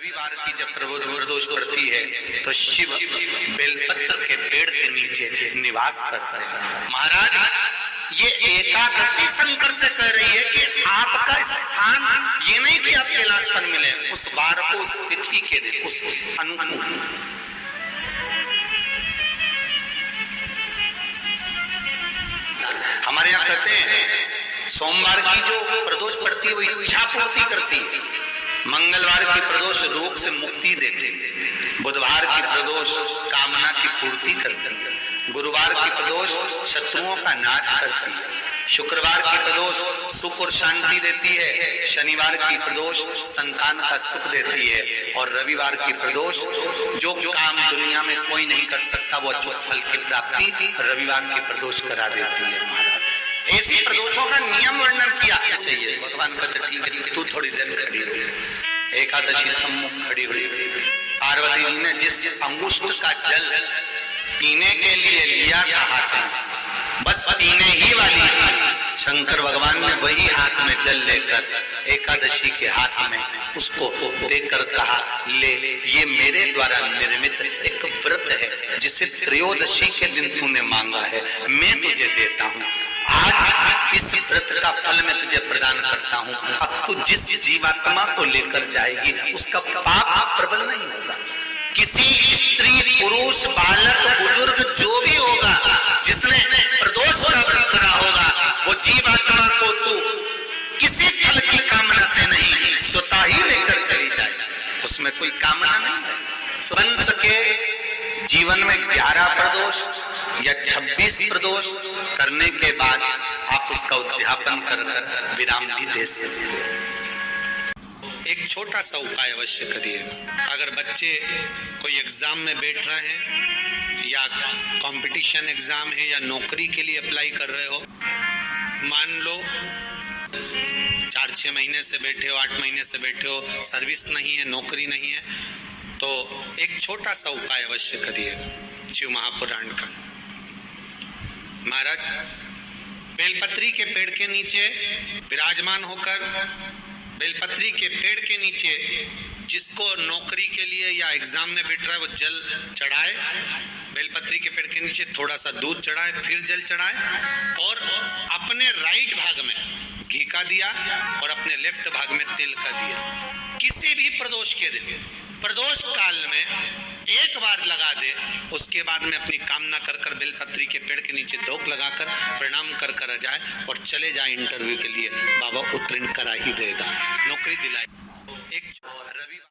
रविवार की जब प्रदोष पड़ती है तो शिव बेलपत्र के पेड़ के नीचे निवास करते हैं। महाराज ये एकादशी शंकर से कह रही है कि आपका स्थान ये नहीं कि आप कैलाश पर मिले, उस बार को, उस तिथि के दिन, उस अनुकूल। हमारे यहाँ कहते हैं सोमवार की जो प्रदोष पड़ती है वो इच्छा पूर्ति करती है, मंगलवार की प्रदोष रोग से मुक्ति देती है, बुधवार की प्रदोष कामना की पूर्ति करती है, गुरुवार की प्रदोष शत्रुओं का नाश करती है, शुक्रवार की प्रदोष सुख और शांति देती है, शनिवार की प्रदोष संतान का सुख देती है, और रविवार की प्रदोष जो काम दुनिया में कोई नहीं कर सकता वो अचूक फल की प्राप्ति रविवार की प्रदोष करा देती है। महाराज ऐसी प्रदोषों का नियम वर्णन किया चाहिए। भगवान कहते ठीक है तू थोड़ी देर खड़ी हो। एकादशी सम्मुख खड़ी हुई, पार्वती जी ने जिस अंगुष्ठ का जल पीने के लिए लिया था हाथ में, बस पीने ही वाली थी, शंकर भगवान ने वही हाथ में जल लेकर एकादशी के हाथ में उसको देकर कहा ले, ये मेरे द्वारा निर्मित एक व्रत है जिसे त्रयोदशी के दिन तूने मांगा है, मैं तुझे देता हूँ। आज इस व्रत का फल मैं तुझे प्रदान करता हूँ। अब तू जिस जीवात्मा को लेकर जाएगी उसका पाप प्रबल नहीं होगा। किसी स्त्री, पुरुष, बालक, बुजुर्ग जो भी होगा जिसने प्रदोष का व्रत करा होगा वो जीवात्मा को तू किसी फल की कामना से नहीं स्वतः ही लेकर चली जाए, उसमें कोई कामना नहीं है। बन सके जीवन में 11 प्रदोष या 26 प्रदोष करने के बाद आप उसका उद्यापन कर विराम भी दे सकते। एक छोटा सा उपाय अवश्य करिए। अगर बच्चे कोई एग्जाम में बैठ रहे हैं या कंपटीशन एग्जाम है या नौकरी के लिए अप्लाई कर रहे हो, मान लो 4-6 महीने से बैठे हो, 8 महीने से बैठे हो, सर्विस नहीं है, नौकरी नहीं है, तो एक छोटा सा उपाय अवश्य करिए शिव महापुराण का। महाराज बेलपत्री के पेड़ के नीचे विराजमान होकर, बेलपत्री के पेड़ के नीचे जिसको नौकरी के लिए या एग्जाम में बैठ रहा है वो जल चढ़ाए, बेलपत्री के पेड़ के नीचे थोड़ा सा दूध चढ़ाए, फिर जल चढ़ाए, और अपने राइट भाग में घी का दिया और अपने लेफ्ट भाग में तेल का दिया। किसी भी प्रदोष के दिन, प्रदोष काल में एक बार लगा दे, उसके बाद में अपनी कामना कर कर बेलपत्री के पेड़ के नीचे धोख लगाकर प्रणाम कर कर जाए और चले जाए इंटरव्यू के लिए, बाबा उत्तीर्ण करा ही देगा, नौकरी दिलाए।